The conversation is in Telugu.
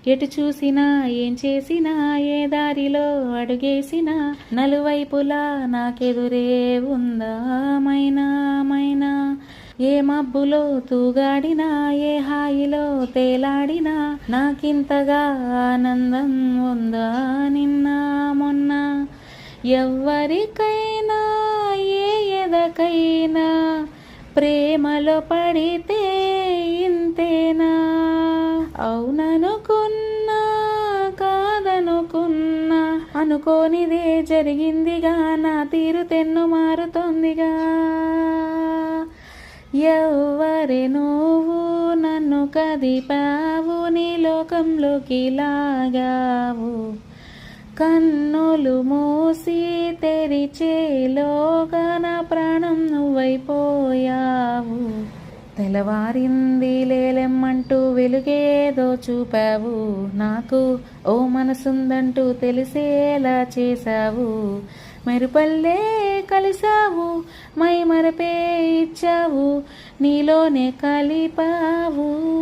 ఎటు చూసినా ఏం చేసినా ఏ దారిలో అడుగేసినా నలువైపులా నాకెదురే ఉందా మైనా మైనా. ఏ మబ్బులో తూగాడినా ఏ హాయిలో తేలాడినా నాకింతగా ఆనందం ఉందా నిన్న మొన్న. ఎవ్వరికైనా ఏ ఎదకైనా ప్రేమలో పడితే ఇంతేనా. అవుననుకున్నా కాదనుకున్నా అనుకోనిదే జరిగిందిగా నా తీరు తెన్ను మారుతోందిగా. ఎవ్వరి నువ్వు నన్ను కదిపావు నీ లోకంలోకి లాగావు. కన్నులు మూసి తెరిచేలోగా నా ప్రాణం నువ్వైపోయావు. తెల్లవారింది లేలెమ్మంటూ వెలుగేదో చూపావు నాకు. ఓ మనసుందంటూ తెలిసేలా చేశావు. మెరుపల్లే కలిసావు మై మరపే ఇచ్చావు నీలోనే కలిపావు.